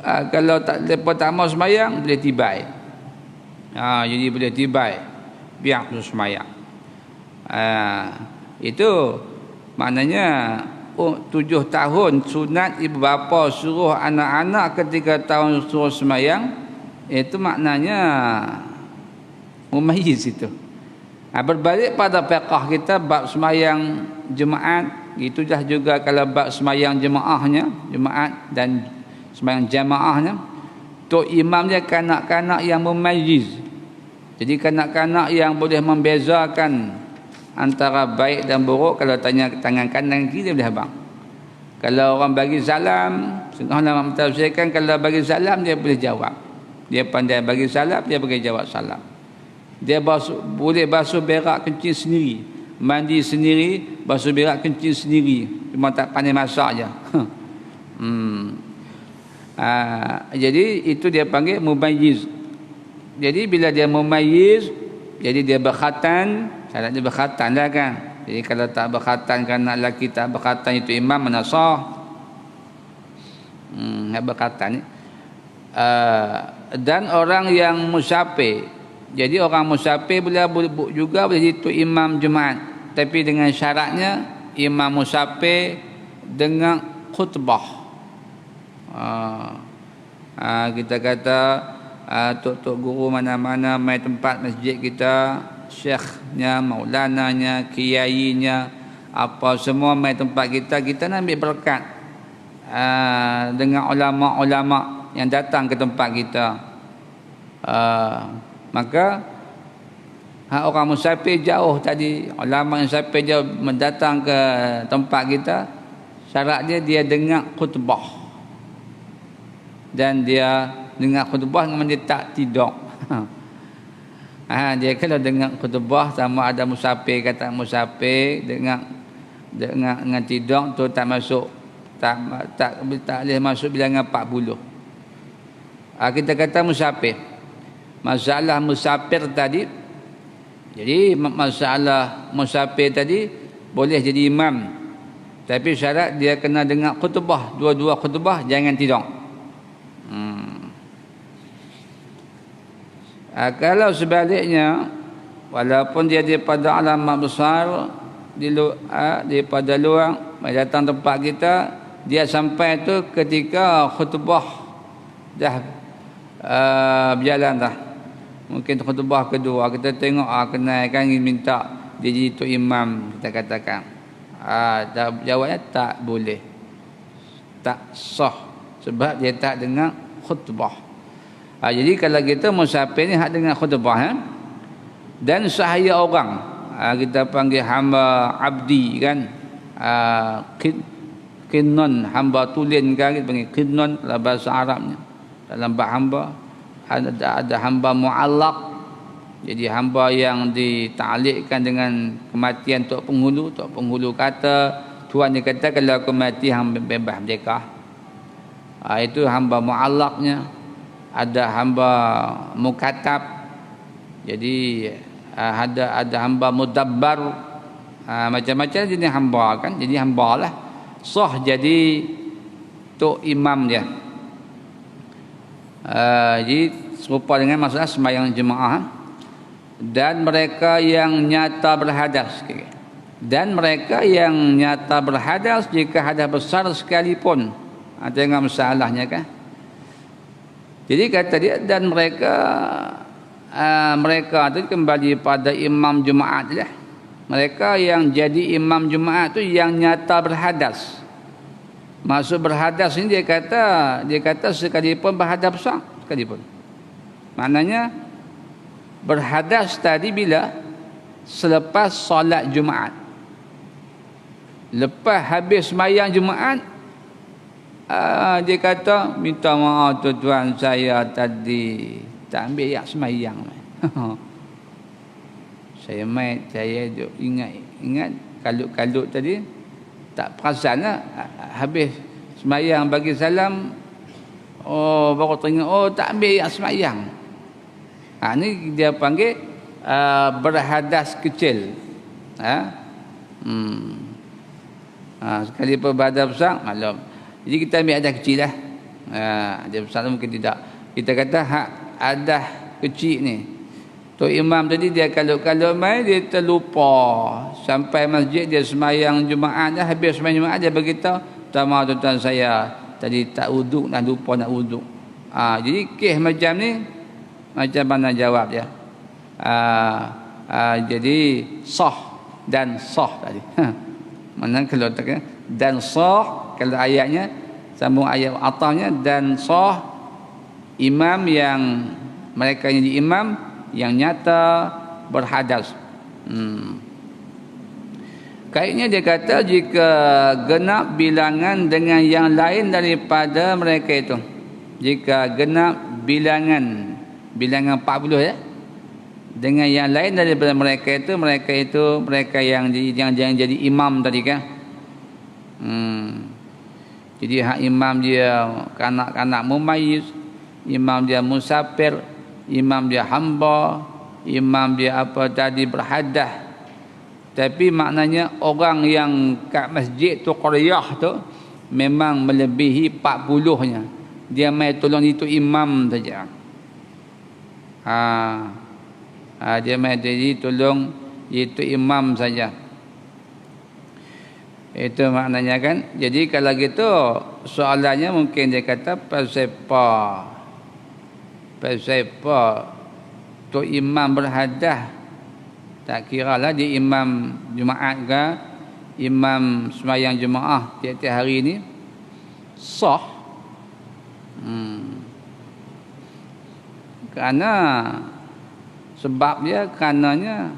Kalau lepas tak mau sembahyang boleh tibai. Jadi boleh tibai biar tu sembahyang. Itu maknanya 7 tahun sunat ibu bapa suruh anak-anak ketika tahun suruh sembahyang. Itu maknanya mumayyiz itu. Berbalik pada fiqh kita bab sembahyang jemaat, itu dah juga kalau bab sembahyang jemaahnya, jemaat dan sembahyang jamaahnya, tok imam dia kanak-kanak yang mumayyiz. Jadi kanak-kanak yang boleh membezakan antara baik dan buruk. Kalau tanya tangan kanan kiri dia boleh abang. Kalau orang bagi salam, setengah ulama mentafsirkan kalau bagi salam dia boleh jawab. Dia pandai bagi salam, dia boleh jawab salam. Dia boleh basuh berak kencing sendiri, mandi sendiri, basuh berak kencing sendiri. Cuma tak pandai masak je. Jadi itu dia panggil mumayyiz. Jadi bila dia mumayyiz, jadi dia berkhatan. Syarat dia berkhatan lah kan. Jadi kalau tak berkhatan, kerana lelaki tak berkhatan itu imam mana sah. Berkhatan ni. Dan orang yang musyafir. Jadi orang musyafir juga boleh jadi tu imam Jumaat. Tapi dengan syaratnya imam musyafir dengan khutbah. Kita kata tok-tok guru mana-mana mai tempat masjid kita, syekhnya, maulananya, kiainya, apa semua mai tempat kita, kita nak ambil berkat dengan ulama-ulama yang datang ke tempat kita. Maka orang musafir jauh tadi, ulama yang musafir jauh mendatang ke tempat kita, syarat dia dengar khutbah. Dan dia dengar khutbah dengan dia tak tidur. Dia kalau dengar khutbah sama ada musafir kata musafir, dengar dengan tidur tu tak masuk, tak boleh masuk bilangan 40. Kita kata musafir. Masalah musafir tadi, jadi masalah musafir tadi boleh jadi imam, tapi syarat dia kena dengar khutbah, dua-dua khutbah, jangan tidur. Kalau sebaliknya, walaupun dia daripada alamat besar daripada luar datang tempat kita, dia sampai tu ketika khutbah dah berjalan dah. Mungkin khutbah kedua kita tengok kenaikan minta dia jadi tu imam, kita katakan jawabnya tak boleh, tak sah, sebab dia tak dengar khutbah. Jadi kalau kita musafir ni hak dengar khutbah dan sahaya orang, kita panggil hamba abdi kan, kinnon, hamba tulen kan, kita panggil kinnon dalam bahasa Arabnya. Dalam bab hamba ada hamba muallaq, jadi hamba yang ditaklikkan dengan kematian tok penghulu. Tok penghulu kata, tuan dia kata kalau aku mati hang bebas merdeka. Itu hamba muallaqnya. Ada hamba mukatab, jadi ada hamba mudabbar, macam-macam jenis hamba kan. Jadi hamba lah sah jadi tok imam dia. Jadi serupa dengan masalah sembahyang jemaah. Dan mereka yang nyata berhadas, Dan mereka yang nyata berhadas jika hadas besar sekalipun. Tengok masalahnya kan. Jadi kata dia, dan mereka tu kembali pada imam Jumaat lah. Mereka yang jadi imam Jumaat tu yang nyata berhadas. Maksud berhadas ni dia kata sekalipun berhadas besar sekalipun. Maknanya berhadas tadi bila selepas solat Jumaat. Lepas habis sembahyang Jumaat, dia kata, minta maaf tuan saya tadi tak ambil yak sembahyang. Saya duk ingat kalut-kalut tadi, tak perasan lah. Habis sembahyang bagi salam, baru teringat, tak ambil yak sembahyang. Ni dia panggil berhadas kecil. Sekali berhadas besar, maklum. Jadi kita ambil hadas kecil lah. Hadas besar mungkin tidak. Kita kata hak hadas kecil ni, Tok Imam tadi dia kalau main dia terlupa sampai masjid, dia sembahyang Jumaat dah, habis sembahyang Jumaat dia beritahu, "Tama tuan saya tadi tak wuduk dan lupa nak wuduk." Jadi kes macam ni macam mana jawab dia? Jadi sah dan sah tadi. Mana kalau tak dan sah, kalau ayatnya sambung ayat atasnya, dan sah imam yang mereka yang jadi imam yang nyata berhadas. Kaitnya dia kata jika genap bilangan dengan yang lain daripada mereka itu. Jika genap bilangan 40 ya, dengan yang lain daripada mereka yang jadi imam tadi kan. Jadi hak imam dia kanak-kanak mumayyiz, imam dia musafir, imam dia hamba, imam dia apa tadi berhadas. Tapi maknanya orang yang kat masjid tu, qaryah tu, memang melebihi 40-nya. Dia mai tolong itu imam saja. Dia mai jadi tolong itu imam saja. Itu maknanya kan. Jadi kalau gitu soalannya mungkin dia kata pasapa tu imam berhadas, tak kiralah dia imam Jumaat ke imam sembahyang Jumaat tiap-tiap hari ni sah. Kerana sebab dia karenanya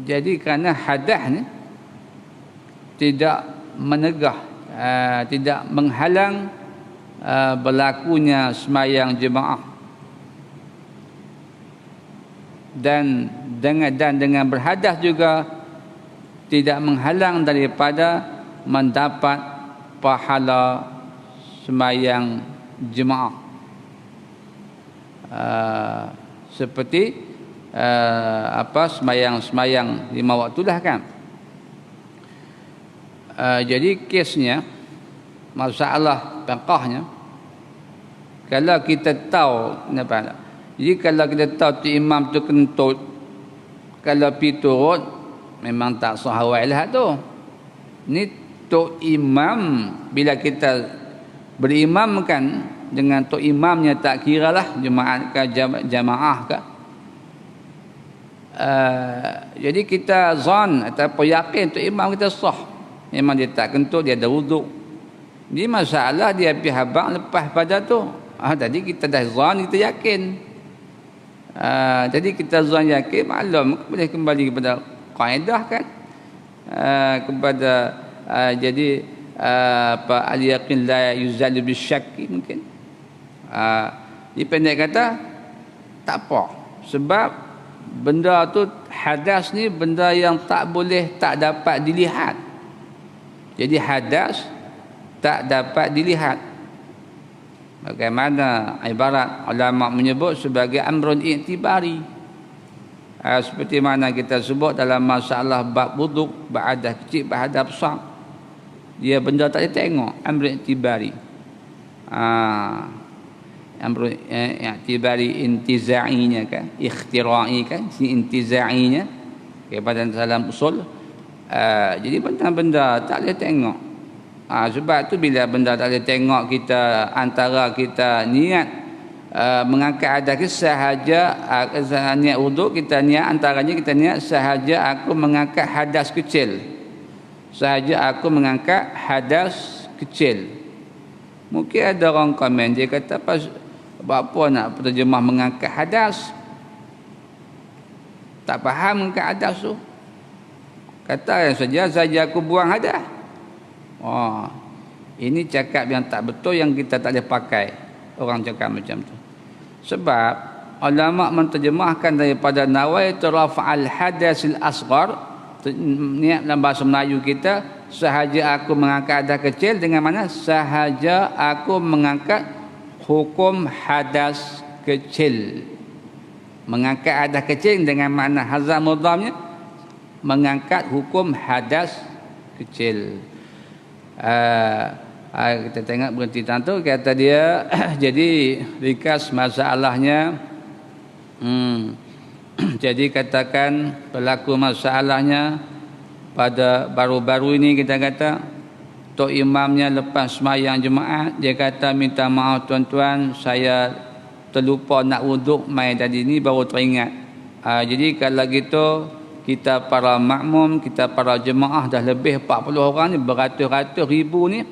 jadi kerana hadas ni tidak menegah, tidak menghalang berlakunya sembahyang jemaah, dan dengan berhadas juga tidak menghalang daripada mendapat pahala sembahyang jemaah. Seperti sembahyang 5 waktu lah kan. Jadi kesnya, masalah fiqahnya, kalau kita tahu kenapa. Jadi kalau kita tahu tu imam tu kentut, kalau pi turut memang tak sah awal lah tu. Ni tu imam, bila kita berimamkan dengan tu imamnya, tak kiralah Jumaat ke jamaah ke. Jadi kita zon ataupun yakin tu imam kita sah, memang dia tak kentut, dia ada wuduk. Jadi masalah dia pergi habang lepas pada tu. Tadi kita dah zon, kita yakin. Jadi kita zon yakin, maklum boleh kembali kepada kaedah kan. Kepada jadi al-yaqin la yuzalu bisyakki mungkin. Dia pendek kata tak apa, sebab benda tu hadas ni benda yang tak dapat dilihat. Jadi hadas tak dapat dilihat. Bagaimana ibarat ulama menyebut sebagai amrun i'tibari. Seperti mana kita sebut dalam masalah bab wuduk, ba'adah kecil, ba'adah besar. Dia benda tak boleh tengok, amrun i'tibari. amru i'tibari intiza'inya kan, ikhtira'i kan, si intiza'inya kepada dalam usul. Jadi benda-benda tak boleh tengok. Sebab tu bila benda tak boleh tengok, kita antara kita niat mengangkat hadas sahaja, niat wuduk kita niat, antaranya kita niat sahaja aku mengangkat hadas kecil, sahaja aku mengangkat hadas kecil. Mungkin ada orang komen, dia kata apa nak terjemah mengangkat hadas, tak faham mengangkat hadas tu. Kata saja aku buang hadas. Ini cakap yang tak betul, yang kita tak boleh pakai. Orang cakap macam tu. Sebab ulama menterjemahkan daripada nawaitu rafa'al hadasil asghar, niat dalam bahasa Melayu kita, sahaja aku mengangkat hadas kecil, dengan mana sahaja aku mengangkat hukum hadas kecil. Mengangkat hadas kecil dengan makna hazar mudhamnya, mengangkat hukum hadas kecil. Kita tengok berhenti tantu, kata dia jadi ringkas masalahnya. Jadi katakan berlaku masalahnya pada baru-baru ini, kita kata tok imamnya lepas sembahyang Jumaat, dia kata minta maaf tuan-tuan, saya terlupa nak wuduk mai tadi ni, baru teringat. Jadi kalau gitu kita para makmum, kita para jemaah dah lebih 40 orang ni, beratus-ratus ribu ni,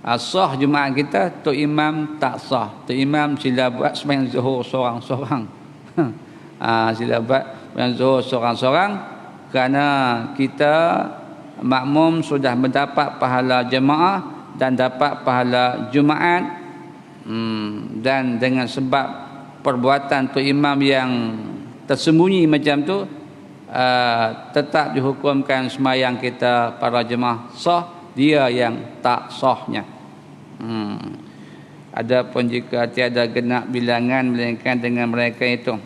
sah Jumaat kita, tok imam tak sah. Tok imam sila buat sembahyang zuhur seorang-seorang. Sila buat sembahyang zuhur seorang-seorang, kerana kita makmum sudah mendapat pahala jemaah dan dapat pahala Jumaat. Dan dengan sebab perbuatan tok imam yang tersembunyi macam tu, tetap dihukumkan sembahyang kita para jemaah sah, dia yang tak sahnya. Adapun jika tiada genap bilangan melainkan dengan mereka itu.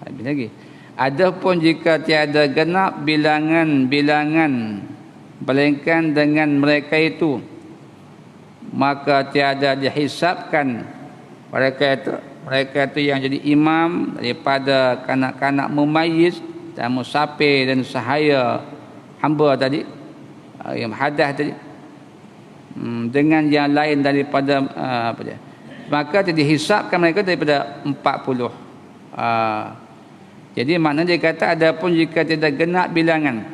Habis lagi. Adapun jika tiada genap bilangan melainkan dengan mereka itu, maka tiada dihisapkan mereka itu yang jadi imam daripada kanak-kanak mumayyiz dan musafir dan sahaya hamba tadi, yang hadas tadi, dengan yang lain daripada maka dihisapkan mereka daripada 40. Jadi maknanya dia kata adapun jika tidak genap bilangan,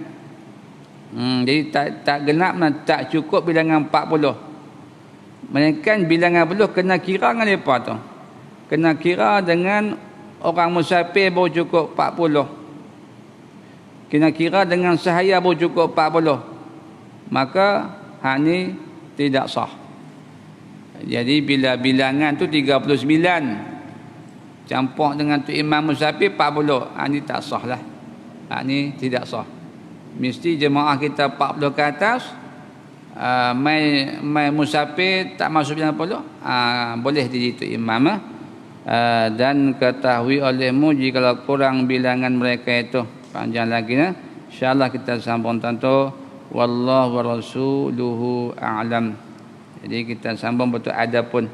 jadi tak genap, tak cukup bilangan 40, melainkan bilangan 40 kena kira dengan mereka tu, kena kira dengan orang musafir baru cukup 40, kena kira dengan sahaya baru cukup 40, maka hak ni tidak sah. Jadi bila bilangan tu 39 campur dengan tu imam musafir 40, ni tak sah lah. Ni tidak sah. Mesti jemaah kita 40 ke atas, mai musafir tak masuk bilangan 40, boleh jadi tu imam. Dan ketahui olehmu jika kurang bilangan mereka itu. Panjang lagi nah. InsyaAllah kita sambung tentu. Wallahu wa rasuluhu a'lam. Jadi kita sambung betul adapun,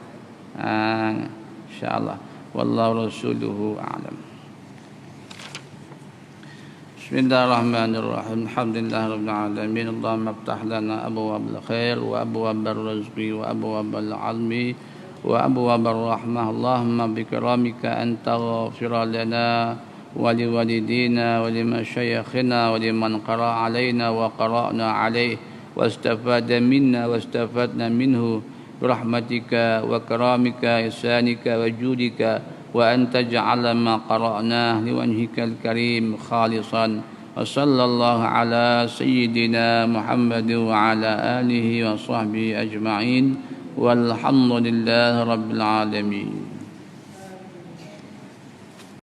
insyaallah. Wallahu rasuluhu a'lam. Bismillahirrahmanirrahim. Alhamdulillahirabbil alamin. Allahumma iftah lana abwaabal khair wa abwaabal rizqi wa abwaabal 'ilmi wa abwaabal rahmah. Allahumma bikramika anta ghafir lana ولوالدينا ولمشايخنا ولمن قرأ علينا وقرأنا عليه واستفاد منا واستفدنا منه برحمتك وكرامك إحسانك وجودك وأن تجعل ما قرأناه لوجهك الكريم خالصا وصلى الله على سيدنا محمد وعلى آله وصحبه أجمعين والحمد لله رب العالمين.